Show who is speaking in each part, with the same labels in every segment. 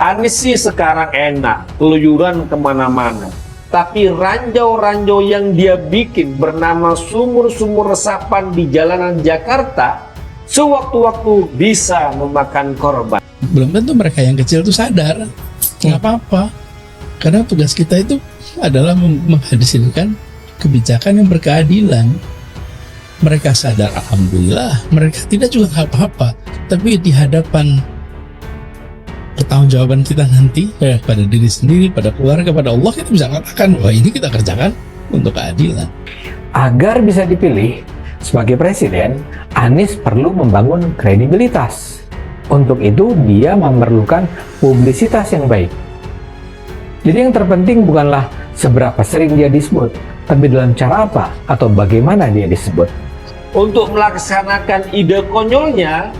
Speaker 1: Anies sih sekarang enak, keluyuran kemana-mana. Tapi ranjau-ranjau yang dia bikin bernama sumur-sumur resapan di jalanan Jakarta, sewaktu-waktu bisa memakan korban.
Speaker 2: Belum tentu mereka yang kecil itu sadar, nggak apa-apa. Karena tugas kita itu adalah menghadirkan kebijakan yang berkeadilan. Mereka sadar, alhamdulillah. Mereka tidak juga nggak apa-apa. Tapi di hadapan pertanggungjawaban kita nanti pada diri sendiri, pada keluarga, pada Allah, kita bisa katakan bahwa ini kita kerjakan untuk keadilan.
Speaker 3: Agar bisa dipilih sebagai presiden, Anies perlu membangun kredibilitas. Untuk itu dia memerlukan publisitas yang baik. Jadi yang terpenting bukanlah seberapa sering dia disebut, tapi dalam cara apa atau bagaimana dia disebut.
Speaker 1: Untuk melaksanakan ide konyolnya,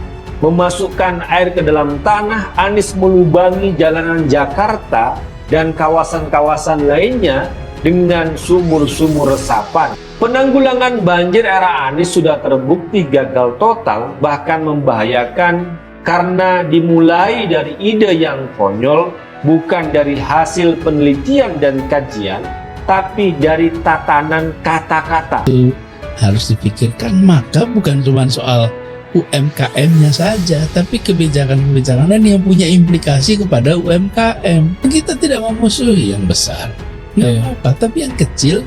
Speaker 1: memasukkan air ke dalam tanah, Anies melubangi jalanan Jakarta dan kawasan-kawasan lainnya dengan sumur-sumur resapan. Penanggulangan banjir era Anies sudah terbukti gagal total, bahkan membahayakan karena dimulai dari ide yang konyol, bukan dari hasil penelitian dan kajian, tapi dari tatanan kata-kata.
Speaker 2: Itu harus dipikirkan, maka bukan cuma soal UMKM-nya saja, tapi kebijakan-kebijakan lain yang punya implikasi kepada UMKM. Kita tidak memusuhi yang besar, apa, tapi yang kecil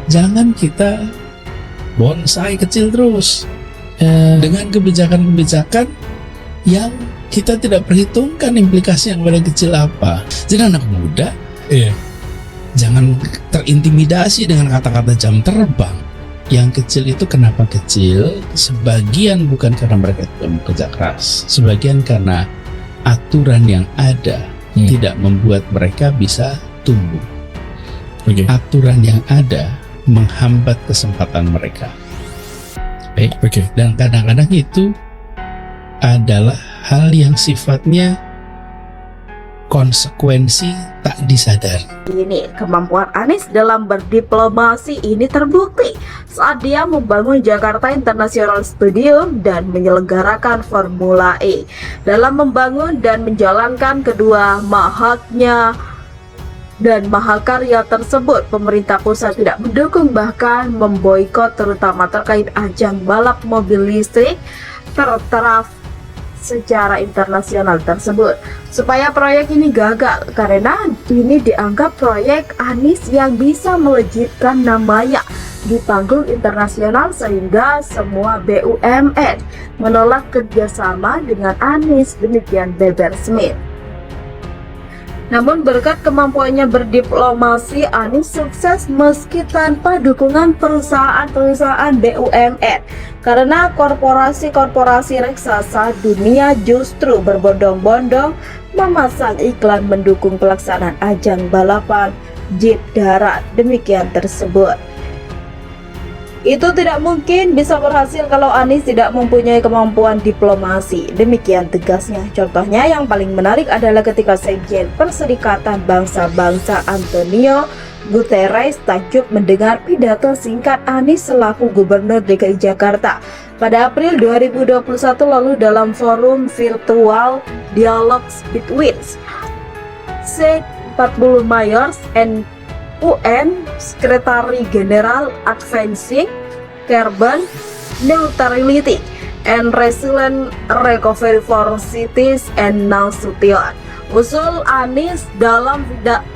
Speaker 2: jangan kita bonsai kecil terus dengan kebijakan-kebijakan yang kita tidak perhitungkan implikasi yang pada kecil apa. Jadi anak muda jangan terintimidasi dengan kata-kata jam terbang. Yang kecil itu kenapa kecil? Sebagian bukan karena mereka tidak bekerja keras, sebagian karena aturan yang ada tidak membuat mereka bisa tumbuh. Aturan yang ada menghambat kesempatan mereka. Dan kadang-kadang itu adalah hal yang sifatnya konsekuensi tak disadari.
Speaker 4: Ini kemampuan Anies dalam berdiplomasi ini terbukti saat dia membangun Jakarta International Stadium dan menyelenggarakan Formula E. Dalam membangun dan menjalankan kedua mahaknya dan mahakarya tersebut, pemerintah pusat tidak mendukung, bahkan memboikot, terutama terkait ajang balap mobil listrik tertaraf secara internasional tersebut, supaya proyek ini gagal karena ini dianggap proyek Anies yang bisa melejitkan namanya di panggung internasional, sehingga semua BUMN menolak kerjasama dengan Anies. Demikian Beber Smith. Namun berkat kemampuannya berdiplomasi, Anies sukses meski tanpa dukungan perusahaan-perusahaan BUMN, karena korporasi-korporasi raksasa dunia justru berbondong-bondong memasang iklan mendukung pelaksanaan ajang balapan jeep darat. Demikian tersebut. Itu tidak mungkin bisa berhasil kalau Anies tidak mempunyai kemampuan diplomasi. Demikian tegasnya. Contohnya yang paling menarik adalah ketika Sekjen Perserikatan Bangsa-Bangsa Antonio Guterres takjub mendengar pidato singkat Anies selaku Gubernur DKI Jakarta pada April 2021 lalu dalam forum virtual Dialogues Between C40 Mayors and UN Secretary General Advancing Carbon Neutrality and Resilient Recovery for Cities and Nasution. Usul Anies dalam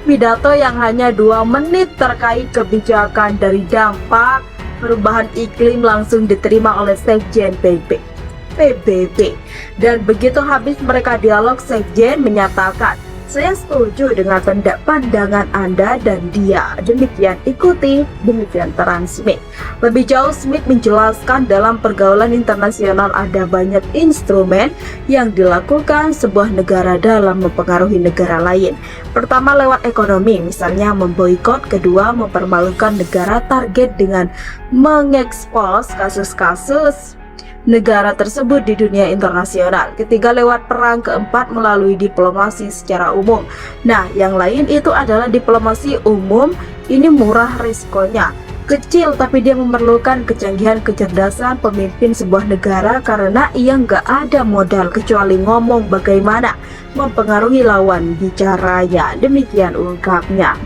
Speaker 4: pidato yang hanya 2 menit terkait kebijakan dari dampak perubahan iklim langsung diterima oleh Sekjen PBB. Dan begitu habis mereka dialog, Sekjen menyatakan, "Saya setuju dengan pandangan Anda dan dia." Demikian ikuti, demikian terang Smith. Lebih jauh, Smith menjelaskan dalam pergaulan internasional ada banyak instrumen yang dilakukan sebuah negara dalam mempengaruhi negara lain. Pertama, lewat ekonomi, misalnya memboikot. Kedua, mempermalukan negara target dengan mengekspos kasus-kasus negara tersebut di dunia internasional. Ketiga, lewat perang. Keempat, melalui diplomasi secara umum. Nah, yang lain itu adalah diplomasi umum, ini murah risikonya. kecil, tapi dia memerlukan kecanggihan kecerdasan pemimpin sebuah negara karena ia nggak ada modal kecuali ngomong bagaimana mempengaruhi lawan bicaranya. Demikian ungkapnya.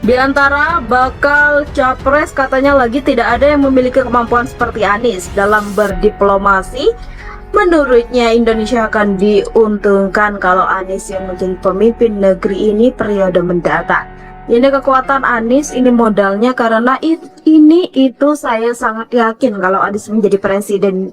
Speaker 4: Di antara bakal capres katanya lagi tidak ada yang memiliki kemampuan seperti Anies dalam berdiplomasi. Menurutnya Indonesia akan diuntungkan kalau Anies yang menjadi pemimpin negeri ini periode mendatang. Ini kekuatan Anies, ini modalnya, karena itu saya sangat yakin kalau Anies menjadi presiden